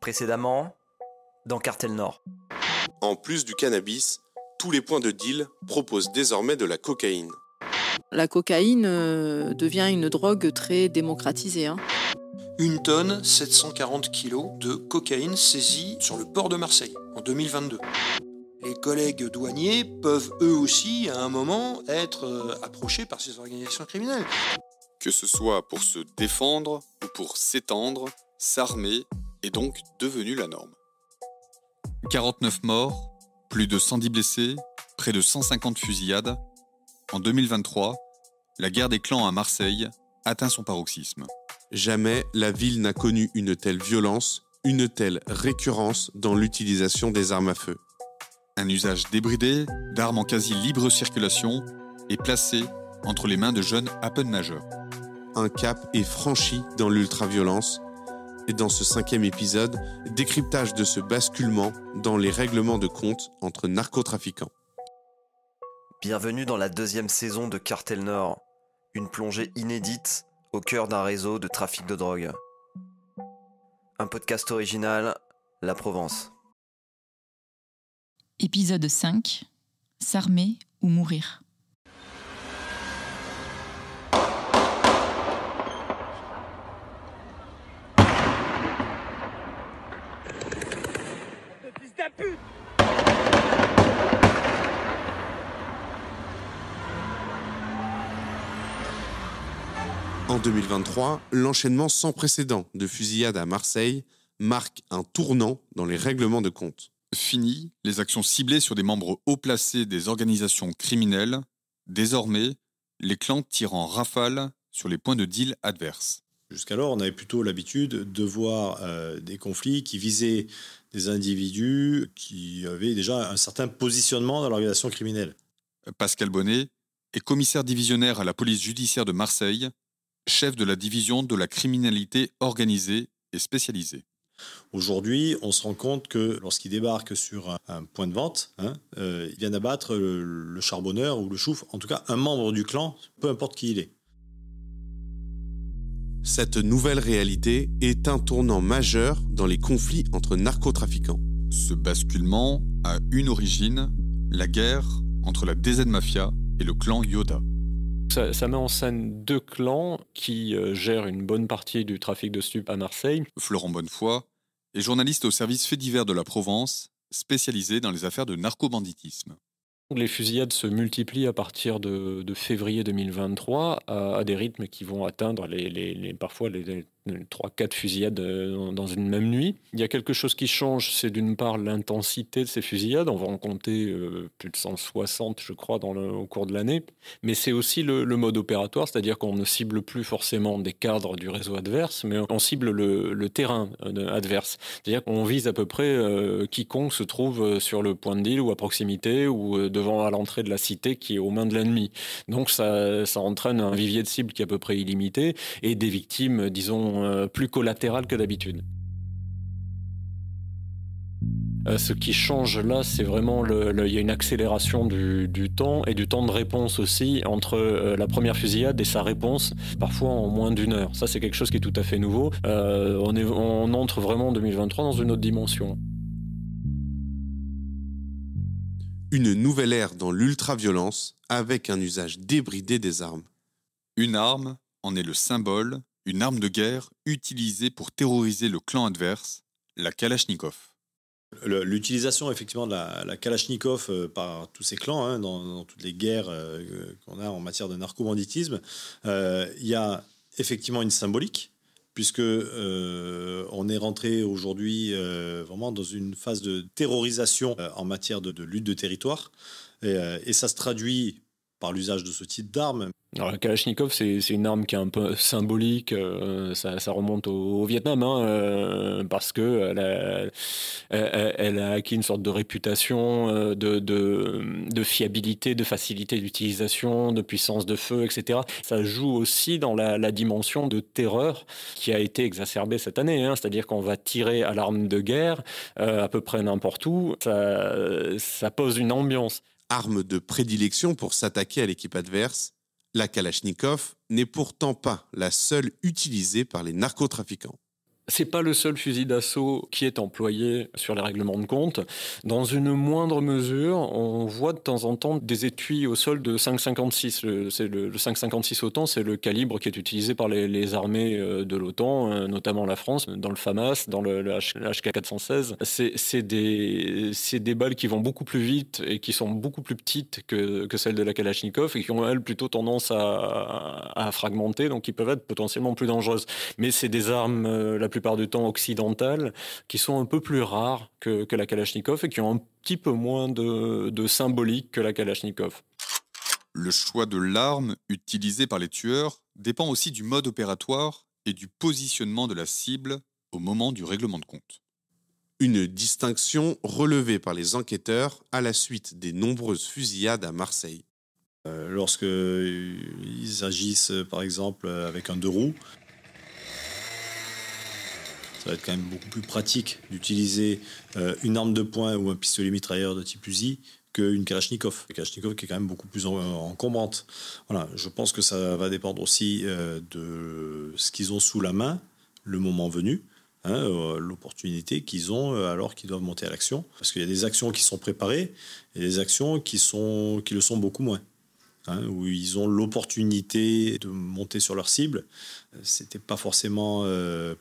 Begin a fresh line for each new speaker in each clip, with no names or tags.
Précédemment, dans Cartel Nord.
En plus du cannabis, tous les points de deal proposent désormais de la cocaïne.
La cocaïne devient une drogue très démocratisée.
1 tonne, 740 kilos de cocaïne saisie sur le port de Marseille en 2022. Les collègues douaniers peuvent eux aussi, à un moment, être approchés par ces organisations criminelles.
Que ce soit pour se défendre ou pour s'étendre, s'armer est donc devenu la norme. 49 morts, plus de 110 blessés, près de 150 fusillades. En 2023, la guerre des clans à Marseille atteint son paroxysme.
Jamais la ville n'a connu une telle violence, une telle récurrence dans l'utilisation des armes à feu.
Un usage débridé d'armes en quasi libre circulation est placé entre les mains de jeunes à peine majeurs.
Un cap est franchi dans l'ultraviolence. Et dans ce 5e épisode, décryptage de ce basculement dans les règlements de compte entre narcotrafiquants.
Bienvenue dans la 2e saison de Cartel Nord, une plongée inédite au cœur d'un réseau de trafic de drogue. Un podcast original, La Provence.
Épisode 5, s'armer ou mourir.
En 2023, l'enchaînement sans précédent de fusillades à Marseille marque un tournant dans les règlements de compte.
Fini les actions ciblées sur des membres haut placés des organisations criminelles. Désormais, les clans tirent en rafale sur les points de deal adverses.
Jusqu'alors, on avait plutôt l'habitude de voir des conflits qui visaient des individus qui avaient déjà un certain positionnement dans l'organisation criminelle.
Pascal Bonnet est commissaire divisionnaire à la police judiciaire de Marseille, chef de la division de la criminalité organisée et spécialisée.
Aujourd'hui, on se rend compte que lorsqu'il débarque sur un point de vente, il vient d'abattre le charbonneur ou le chouf, en tout cas un membre du clan, peu importe qui il est.
Cette nouvelle réalité est un tournant majeur dans les conflits entre narcotrafiquants.
Ce basculement a une origine, la guerre entre la DZ Mafia et le clan Yoda.
Ça met en scène 2 clans qui gèrent une bonne partie du trafic de stupes à Marseille.
Florent Bonnefoy est journaliste au service faits divers de la Provence, spécialisé dans les affaires de narcobanditisme.
Les fusillades se multiplient à partir de février 2023 à des rythmes qui vont atteindre parfois les 3-4 fusillades dans une même nuit. Il y a quelque chose qui change, c'est d'une part l'intensité de ces fusillades. On va en compter plus de 160, je crois, au cours de l'année. Mais c'est aussi le mode opératoire, c'est-à-dire qu'on ne cible plus forcément des cadres du réseau adverse, mais on cible le terrain adverse. C'est-à-dire qu'on vise à peu près quiconque se trouve sur le point de deal ou à proximité ou à l'entrée de la cité qui est aux mains de l'ennemi. Donc ça entraîne un vivier de cibles qui est à peu près illimité et des victimes, disons, plus collatérales que d'habitude. Ce qui change là, c'est vraiment il y a une accélération du temps et du temps de réponse aussi entre la première fusillade et sa réponse, parfois en moins d'1 heure. Ça, c'est quelque chose qui est tout à fait nouveau. On entre vraiment en 2023 dans une autre dimension.
Une nouvelle ère dans l'ultraviolence avec un usage débridé des armes.
Une arme en est le symbole, une arme de guerre utilisée pour terroriser le clan adverse, la Kalachnikov.
L'utilisation effectivement de la Kalachnikov par tous ces clans dans toutes les guerres qu'on a en matière de narcobanditisme, il y a effectivement une symbolique, puisque on est rentré aujourd'hui vraiment dans une phase de terrorisation en matière de lutte de territoire, et ça se traduit par l'usage de ce type d'armes.
Alors, la Kalachnikov, c'est une arme qui est un peu symbolique, ça remonte au Vietnam, parce que elle a acquis une sorte de réputation de fiabilité, de facilité d'utilisation, de puissance de feu, etc. Ça joue aussi dans la dimension de terreur qui a été exacerbée cette année, c'est-à-dire qu'on va tirer à l'arme de guerre à peu près n'importe où, ça pose une ambiance.
Arme de prédilection pour s'attaquer à l'équipe adverse, La Kalachnikov n'est pourtant pas la seule utilisée par les narcotrafiquants.
C'est pas le seul fusil d'assaut qui est employé sur les règlements de compte. Dans une moindre mesure, on voit de temps en temps des étuis au sol de 5,56. Le 5,56 OTAN, c'est le calibre qui est utilisé par les armées de l'OTAN, notamment la France, dans le FAMAS, dans le HK416. C'est des balles qui vont beaucoup plus vite et qui sont beaucoup plus petites que celles de la Kalachnikov et qui ont, elles, plutôt tendance à fragmenter, donc qui peuvent être potentiellement plus dangereuses. Mais c'est des armes, la plupart du temps occidentales, qui sont un peu plus rares que la Kalachnikov et qui ont un petit peu moins de symbolique que la Kalachnikov.
Le choix de l'arme utilisée par les tueurs dépend aussi du mode opératoire et du positionnement de la cible au moment du règlement de compte.
Une distinction relevée par les enquêteurs à la suite des nombreuses fusillades à Marseille.
Lorsqu'ils agissent, par exemple, avec un 2 roues, ça va être quand même beaucoup plus pratique d'utiliser une arme de poing ou un pistolet mitrailleur de type Uzi qu'une Kalachnikov. La Kalachnikov qui est quand même beaucoup plus encombrante. Voilà, je pense que ça va dépendre aussi de ce qu'ils ont sous la main, le moment venu, l'opportunité qu'ils ont alors qu'ils doivent monter à l'action. Parce qu'il y a des actions qui sont préparées et des actions qui le sont beaucoup moins. Où ils ont l'opportunité de monter sur leur cible. C'était pas forcément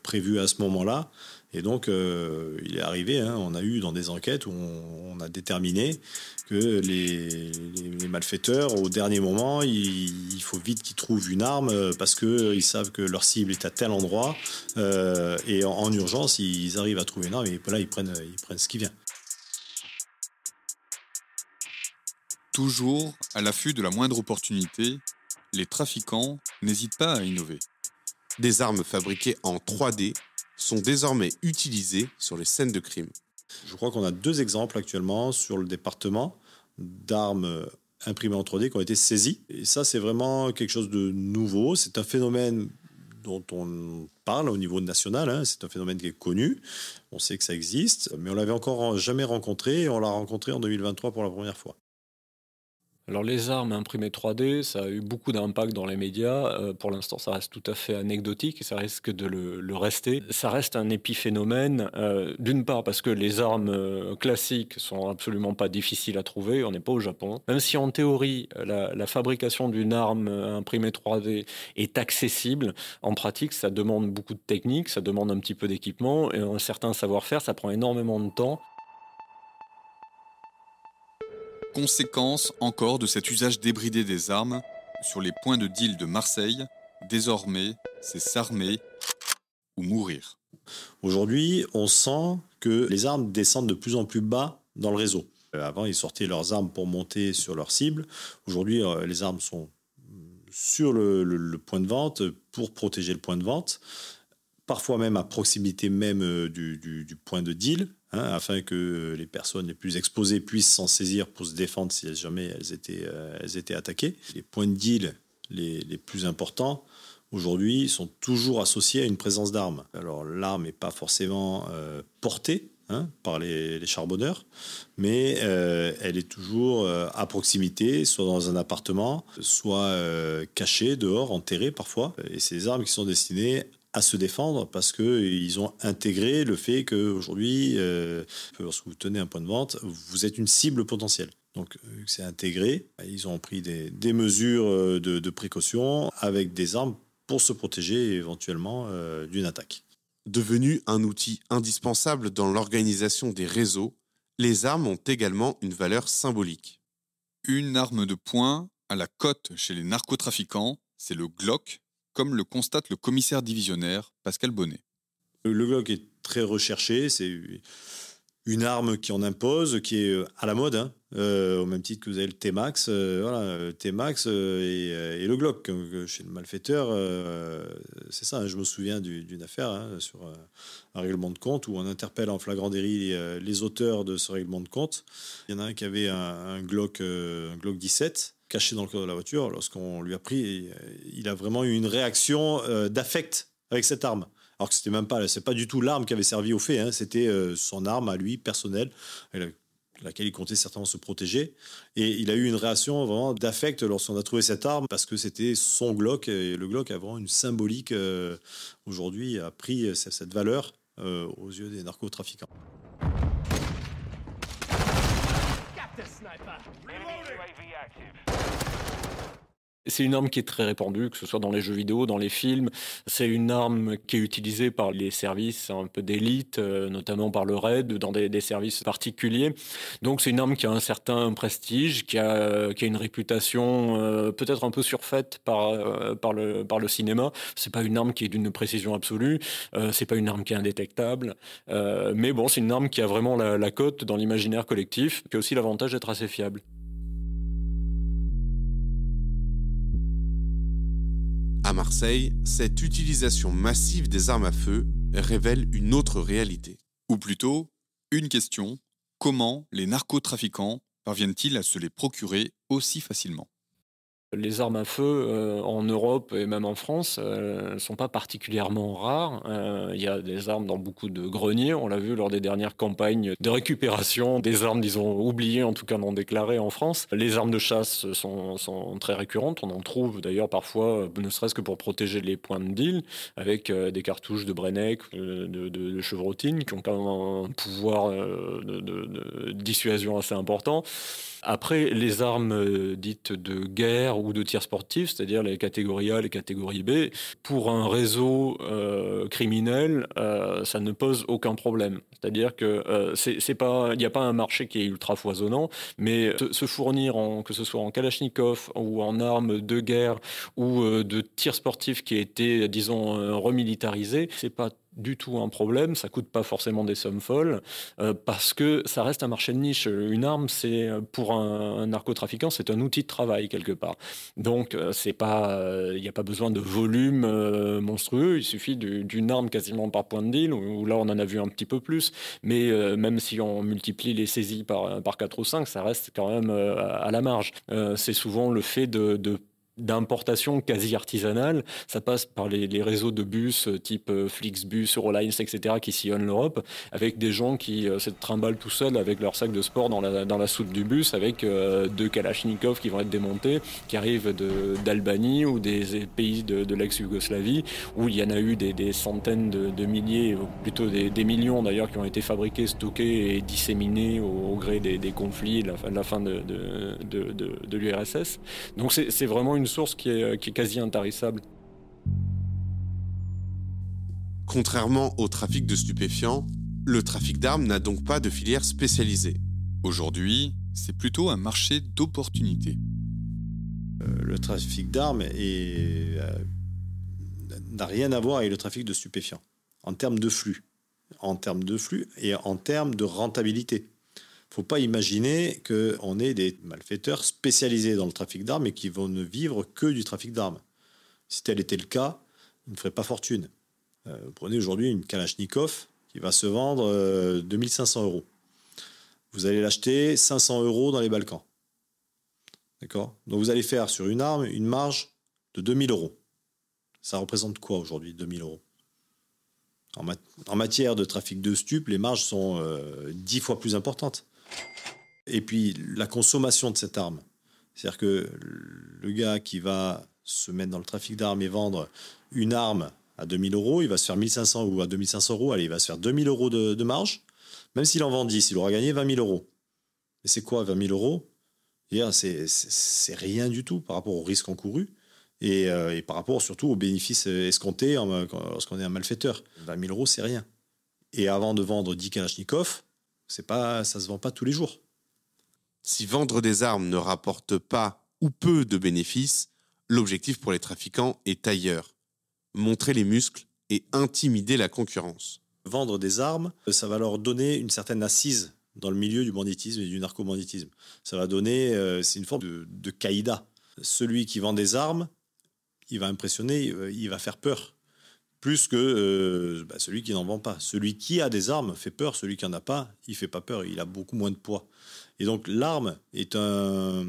prévu à ce moment-là. Et donc, il est arrivé, on a eu dans des enquêtes où on a déterminé que les malfaiteurs, au dernier moment, il faut vite qu'ils trouvent une arme parce qu'ils savent que leur cible est à tel endroit. Et en urgence, ils arrivent à trouver une arme et là, ils prennent ce qui vient.
Toujours à l'affût de la moindre opportunité, les trafiquants n'hésitent pas à innover.
Des armes fabriquées en 3D sont désormais utilisées sur les scènes de crime.
Je crois qu'on a 2 exemples actuellement sur le département d'armes imprimées en 3D qui ont été saisies. Et ça, c'est vraiment quelque chose de nouveau. C'est un phénomène dont on parle au niveau national. C'est un phénomène qui est connu. On sait que ça existe, mais on l'avait encore jamais rencontré et on l'a rencontré en 2023 pour la première fois.
Alors les armes imprimées 3D, ça a eu beaucoup d'impact dans les médias. Pour l'instant, ça reste tout à fait anecdotique et ça risque de le rester. Ça reste un épiphénomène, d'une part parce que les armes classiques sont absolument pas difficiles à trouver, on n'est pas au Japon. Même si en théorie, la fabrication d'une arme imprimée 3D est accessible, en pratique, ça demande beaucoup de technique, ça demande un petit peu d'équipement et un certain savoir-faire, ça prend énormément de temps.
Conséquence encore de cet usage débridé des armes, sur les points de deal de Marseille, désormais, c'est s'armer ou mourir.
Aujourd'hui, on sent que les armes descendent de plus en plus bas dans le réseau. Avant, ils sortaient leurs armes pour monter sur leur cible. Aujourd'hui, les armes sont sur le point de vente pour protéger le point de vente, parfois même à proximité même du point de deal, afin que les personnes les plus exposées puissent s'en saisir pour se défendre si jamais elles étaient attaquées. Les points de deal les plus importants, aujourd'hui, sont toujours associés à une présence d'armes. Alors, l'arme n'est pas forcément portée par les charbonneurs, mais elle est toujours à proximité, soit dans un appartement, soit cachée, dehors, enterrée parfois. Et c'est des armes qui sont destinées à se défendre parce qu'ils ont intégré le fait qu'aujourd'hui, lorsque vous tenez un point de vente, vous êtes une cible potentielle. Donc, c'est intégré. Ils ont pris des mesures de précaution avec des armes pour se protéger éventuellement d'une attaque.
Devenu un outil indispensable dans l'organisation des réseaux, les armes ont également une valeur symbolique.
Une arme de poing à la cote chez les narcotrafiquants, c'est le Glock, comme le constate le commissaire divisionnaire Pascal Bonnet.
Le Glock est très recherché, c'est une arme qui en impose, qui est à la mode, au même titre que vous avez le T-Max, le T-Max et le Glock. Chez le malfaiteur, c'est ça, je me souviens d'une affaire sur un règlement de compte où on interpelle en flagrant délit les auteurs de ce règlement de compte. Il y en a un qui avait un Glock 17 caché dans le coffre de la voiture. Lorsqu'on lui a pris, il a vraiment eu une réaction d'affect avec cette arme. Alors que c'est pas du tout l'arme qui avait servi au fait, c'était son arme à lui, personnelle. Il laquelle il comptait certainement se protéger. Et il a eu une réaction vraiment d'affect lorsqu'on a trouvé cette arme, parce que c'était son Glock, et le Glock a vraiment une symbolique, aujourd'hui, a pris cette valeur aux yeux des narcotrafiquants.
C'est une arme qui est très répandue, que ce soit dans les jeux vidéo, dans les films. C'est une arme qui est utilisée par les services un peu d'élite, notamment par le RAID, dans des services particuliers. Donc c'est une arme qui a un certain prestige, qui a une réputation peut-être un peu surfaite par le cinéma. C'est pas une arme qui est d'une précision absolue, c'est pas une arme qui est indétectable. Mais bon, c'est une arme qui a vraiment la cote dans l'imaginaire collectif, qui a aussi l'avantage d'être assez fiable.
À Marseille, cette utilisation massive des armes à feu révèle une autre réalité.
Ou plutôt, une question, comment les narcotrafiquants parviennent-ils à se les procurer aussi facilement ?
Les armes à feu en Europe et même en France ne sont pas particulièrement rares. Il y a des armes dans beaucoup de greniers. On l'a vu lors des dernières campagnes de récupération des armes, disons, oubliées, en tout cas non déclarées en France. Les armes de chasse sont très récurrentes. On en trouve d'ailleurs parfois, ne serait-ce que pour protéger les points de deal, avec des cartouches de Brenneck, de chevrotine, qui ont quand même un pouvoir de dissuasion assez important. Après, les armes dites de guerre ou de tir sportif, c'est-à-dire les catégories A, les catégories B, pour un réseau criminel, ça ne pose aucun problème. C'est-à-dire que il n'y a pas un marché qui est ultra foisonnant, mais se fournir, que ce soit en Kalachnikov ou en armes de guerre ou de tir sportif qui a été, disons, remilitarisé, c'est pas du tout un problème, ça coûte pas forcément des sommes folles, parce que ça reste un marché de niche. Une arme, c'est pour un narcotrafiquant, c'est un outil de travail quelque part. Donc c'est pas, il n'y a pas besoin de volume monstrueux, il suffit d'une arme quasiment par point de deal, où là on en a vu un petit peu plus, mais même si on multiplie les saisies par 4 ou 5, ça reste quand même à la marge. C'est souvent le fait d'importation quasi artisanale. Ça passe par les réseaux de bus type Flixbus, Eurolines, etc. qui sillonnent l'Europe, avec des gens qui se trimballent tout seuls avec leur sac de sport dans la soute du bus, avec 2 Kalachnikov qui vont être démontés, qui arrivent d'Albanie ou des pays de l'ex-Yougoslavie, où il y en a eu des centaines de milliers, ou plutôt des millions d'ailleurs, qui ont été fabriqués, stockés et disséminés au gré des conflits, la fin de l'URSS. Donc c'est vraiment une source qui est quasi intarissable.
Contrairement au trafic de stupéfiants, le trafic d'armes n'a donc pas de filière spécialisée.
Aujourd'hui, c'est plutôt un marché d'opportunités.
Le trafic d'armes n'a rien à voir avec le trafic de stupéfiants, en termes de flux et en termes de rentabilité. Il ne faut pas imaginer qu'on ait des malfaiteurs spécialisés dans le trafic d'armes et qui vont ne vivre que du trafic d'armes. Si tel était le cas, ils ne feraient pas fortune. Vous prenez aujourd'hui une Kalachnikov qui va se vendre 2500 €. Vous allez l'acheter 500 € dans les Balkans. D'accord ? Donc vous allez faire sur une arme une marge de 2000 €. Ça représente quoi aujourd'hui, 2000 €? En matière de trafic de stupes, les marges sont 10 fois plus importantes. Et puis, la consommation de cette arme. C'est-à-dire que le gars qui va se mettre dans le trafic d'armes et vendre une arme à 2000 €, il va se faire 1500 ou à 2500 €, allez, il va se faire 2000 € de marge. Même s'il en vend 10, il aura gagné 20 000 €. Et c'est quoi 20 000 €? C'est rien du tout par rapport au risque encouru et par rapport surtout aux bénéfices escomptés lorsqu'on est un malfaiteur. 20 000 €, c'est rien. Et avant de vendre 10 Kalachnikov, ça ne se vend pas tous les jours.
Si vendre des armes ne rapporte pas ou peu de bénéfices, l'objectif pour les trafiquants est ailleurs. Montrer les muscles et intimider la concurrence.
Vendre des armes, ça va leur donner une certaine assise dans le milieu du banditisme et du narcobanditisme. Ça va donner, c'est une forme de caïda. Celui qui vend des armes, il va impressionner, il va faire peur. Plus que celui qui n'en vend pas. Celui qui a des armes fait peur, celui qui n'en a pas, il ne fait pas peur, il a beaucoup moins de poids. Et donc l'arme est un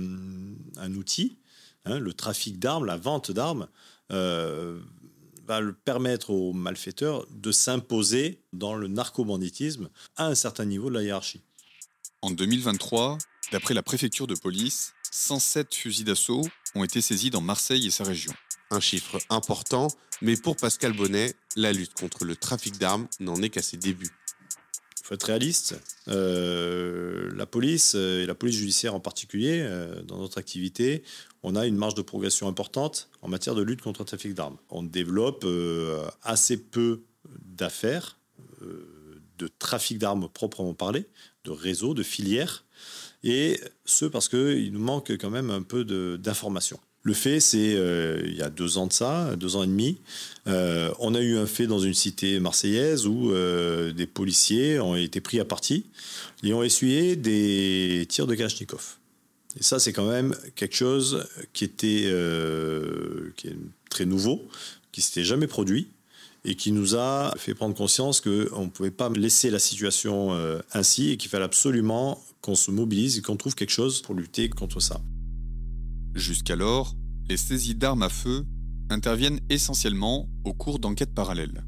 outil, le trafic d'armes, la vente d'armes, va le permettre aux malfaiteurs de s'imposer dans le narcobanditisme à un certain niveau de la hiérarchie.
En 2023, d'après la préfecture de police, 107 fusils d'assaut ont été saisis dans Marseille et sa région.
Un chiffre important, mais pour Pascal Bonnet, la lutte contre le trafic d'armes n'en est qu'à ses débuts.
Il faut être réaliste. La police et la police judiciaire en particulier, dans notre activité, on a une marge de progression importante en matière de lutte contre le trafic d'armes. On développe assez peu d'affaires, de trafic d'armes proprement parlé, de réseaux, de filières, et ce parce qu'il nous manque quand même un peu d'informations. Le fait, c'est il y a 2 ans de ça, 2 ans et demi, on a eu un fait dans une cité marseillaise où des policiers ont été pris à partie et ont essuyé des tirs de Kalachnikov. Et ça, c'est quand même quelque chose qui est très nouveau, qui ne s'était jamais produit et qui nous a fait prendre conscience qu'on ne pouvait pas laisser la situation ainsi et qu'il fallait absolument qu'on se mobilise et qu'on trouve quelque chose pour lutter contre ça.
Jusqu'alors, les saisies d'armes à feu interviennent essentiellement au cours d'enquêtes parallèles.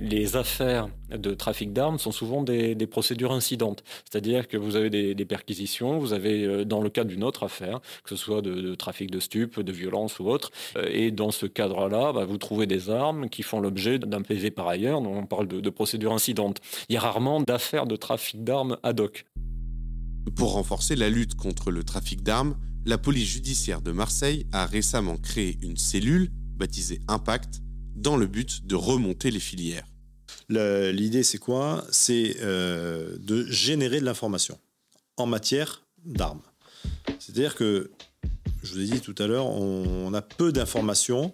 Les affaires de trafic d'armes sont souvent des procédures incidentes. C'est-à-dire que vous avez des perquisitions, vous avez dans le cadre d'une autre affaire, que ce soit de trafic de stupes, de violence ou autre, et dans ce cadre-là, vous trouvez des armes qui font l'objet d'un PV par ailleurs, donc on parle de procédures incidentes. Il y a rarement d'affaires de trafic d'armes ad hoc.
Pour renforcer la lutte contre le trafic d'armes, la police judiciaire de Marseille a récemment créé une cellule, baptisée Impact, dans le but de remonter les filières.
L'idée, c'est quoi ? C'est de générer de l'information en matière d'armes. C'est-à-dire que, je vous ai dit tout à l'heure, on a peu d'informations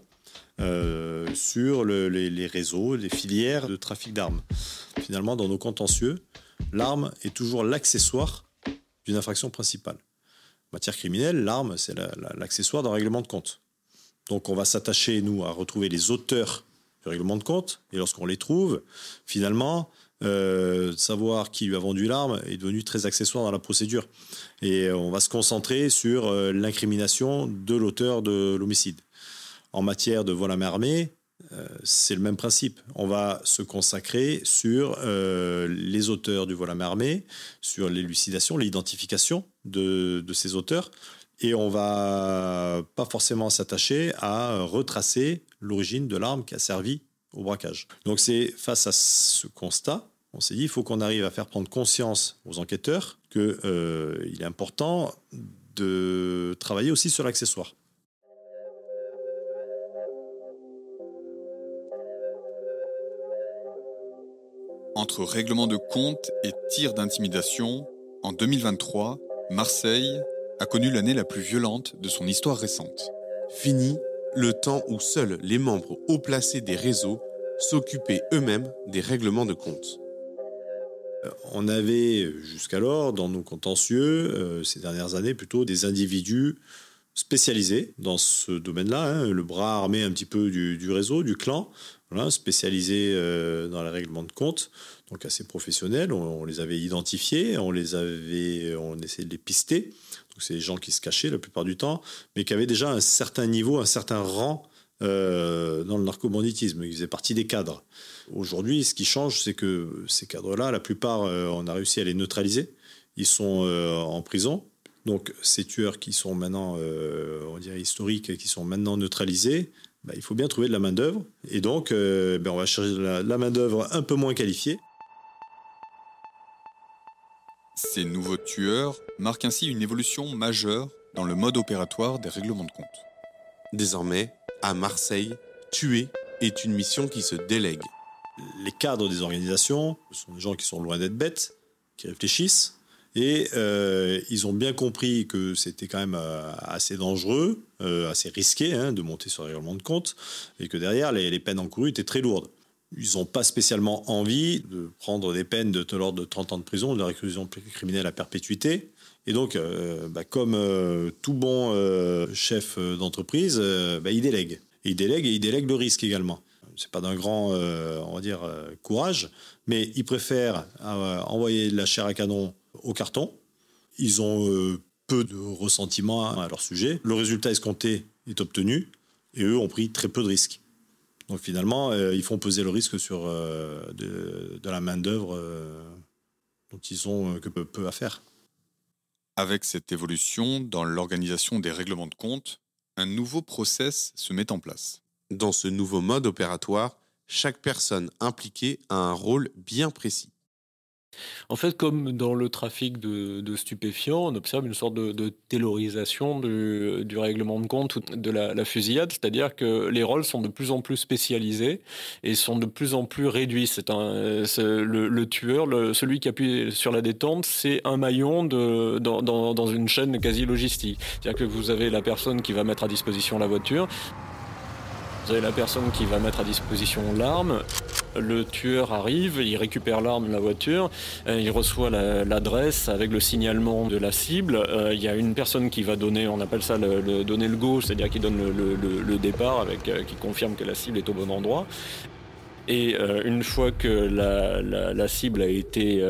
sur les réseaux, les filières de trafic d'armes. Finalement, dans nos contentieux, l'arme est toujours l'accessoire d'une infraction principale. En matière criminelle, l'arme, c'est l'accessoire d'un règlement de compte. Donc on va s'attacher, nous, à retrouver les auteurs du règlement de compte, et lorsqu'on les trouve, finalement, savoir qui lui a vendu l'arme est devenu très accessoire dans la procédure. Et on va se concentrer sur l'incrimination de l'auteur de l'homicide. En matière de vol à main armée, c'est le même principe. On va se consacrer sur les auteurs du vol à main armée, sur l'élucidation, l'identification de ces auteurs, et on va pas forcément s'attacher à retracer l'origine de l'arme qui a servi au braquage. Donc c'est face à ce constat, on s'est dit il faut qu'on arrive à faire prendre conscience aux enquêteurs qu'il est important de travailler aussi sur l'accessoire.
Entre règlement de compte et tir d'intimidation, en 2023, Marseille a connu l'année la plus violente de son histoire récente.
Fini le temps où seuls les membres haut placés des réseaux s'occupaient eux-mêmes des règlements de compte.
On avait jusqu'alors, dans nos contentieux, ces dernières années, plutôt des individus spécialisés dans ce domaine-là, le bras armé un petit peu du réseau, du clan, voilà, spécialisés dans les règlements de compte, donc assez professionnels. On les avait identifiés, on essayait de les pister. Donc c'est des gens qui se cachaient la plupart du temps, mais qui avaient déjà un certain niveau, un certain rang dans le narcobanditisme. Ils faisaient partie des cadres. Aujourd'hui, ce qui change, c'est que ces cadres-là, la plupart, on a réussi à les neutraliser. Ils sont en prison. Donc ces tueurs qui sont maintenant, on dirait historiques, qui sont maintenant neutralisés, il faut bien trouver de la main-d'œuvre. Et donc, on va chercher la main-d'œuvre un peu moins qualifiée.
Ces nouveaux tueurs marquent ainsi une évolution majeure dans le mode opératoire des règlements de compte.
Désormais, à Marseille, tuer est une mission qui se délègue.
Les cadres des organisations sont des gens qui sont loin d'être bêtes, qui réfléchissent, et ils ont bien compris que c'était quand même assez dangereux, assez risqué de monter sur le règlement de compte, et que derrière, les peines encourues étaient très lourdes. Ils n'ont pas spécialement envie de prendre des peines de l'ordre de 30 ans de prison, de la réclusion criminelle à perpétuité. Et donc, comme tout bon chef d'entreprise, il délègue. Et il délègue le risque également. C'est pas d'un grand, courage, mais ils préfèrent envoyer de la chair à canon au carton. Ils ont peu de ressentiment à leur sujet. Le résultat escompté est obtenu et eux ont pris très peu de risques. Donc finalement, ils font peser le risque sur de la main-d'œuvre dont ils ont que peu à faire.
Avec cette évolution dans l'organisation des règlements de compte, un nouveau process se met en place.
Dans ce nouveau mode opératoire, chaque personne impliquée a un rôle bien précis.
En fait, comme dans le trafic de stupéfiants, on observe une sorte de taylorisation du règlement de compte ou de la fusillade, c'est-à-dire que les rôles sont de plus en plus spécialisés et sont de plus en plus réduits. Le tueur, celui qui appuie sur la détente, c'est un maillon dans une chaîne quasi logistique. C'est-à-dire que vous avez la personne qui va mettre à disposition la voiture, vous avez la personne qui va mettre à disposition l'arme, le tueur arrive, il récupère l'arme, la voiture, il reçoit l'adresse avec le signalement de la cible, il y a une personne qui va donner, on appelle ça donner le go, c'est-à-dire qui donne le départ, qui confirme que la cible est au bon endroit. Et une fois que la cible a été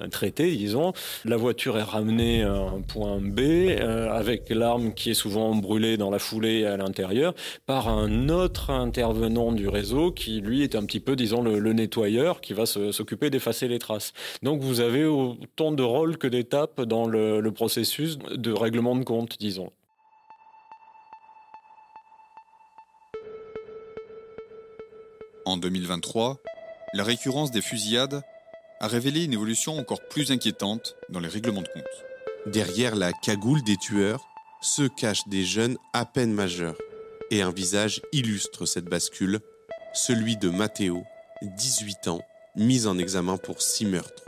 traitée, disons, la voiture est ramenée à un point B avec l'arme qui est souvent brûlée dans la foulée à l'intérieur par un autre intervenant du réseau qui, lui, est un petit peu, disons, le nettoyeur qui va s'occuper d'effacer les traces. Donc vous avez autant de rôles que d'étapes dans le processus de règlement de compte, disons.
En 2023, la récurrence des fusillades a révélé une évolution encore plus inquiétante dans les règlements de compte.
Derrière la cagoule des tueurs se cachent des jeunes à peine majeurs. Et un visage illustre cette bascule, celui de Matteo, 18 ans, mis en examen pour 6 meurtres.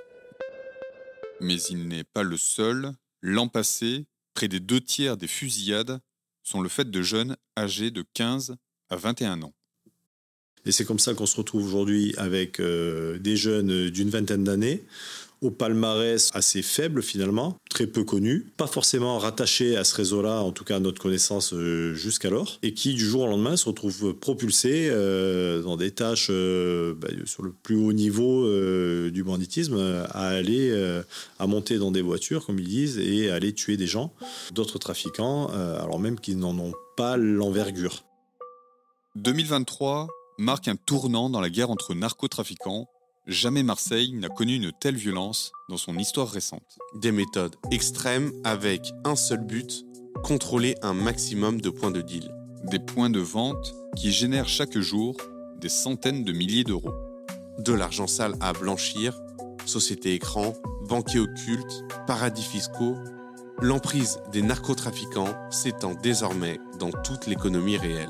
Mais il n'est pas le seul. L'an passé, près des 2/3 des fusillades sont le fait de jeunes âgés de 15 à 21 ans.
Et c'est comme ça qu'on se retrouve aujourd'hui avec des jeunes d'une vingtaine d'années, au palmarès assez faible finalement, très peu connus, pas forcément rattachés à ce réseau-là, en tout cas à notre connaissance jusqu'alors, et qui du jour au lendemain se retrouvent propulsés dans des tâches sur le plus haut niveau du banditisme, à monter dans des voitures, comme ils disent, et à aller tuer des gens, d'autres trafiquants, alors même qu'ils n'en ont pas l'envergure.
2023 marque un tournant dans la guerre entre narcotrafiquants. Jamais Marseille n'a connu une telle violence dans son histoire récente.
Des méthodes extrêmes avec un seul but, contrôler un maximum de points de deal.
Des points de vente qui génèrent chaque jour des centaines de milliers d'euros.
De l'argent sale à blanchir, sociétés écrans, banquiers occultes, paradis fiscaux, l'emprise des narcotrafiquants s'étend désormais dans toute l'économie réelle.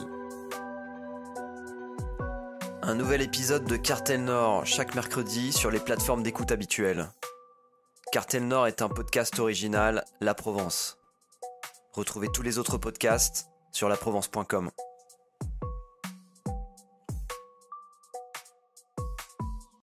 Un nouvel épisode de Cartel Nord chaque mercredi sur les plateformes d'écoute habituelles. Cartel Nord est un podcast original La Provence. Retrouvez tous les autres podcasts sur laprovence.com.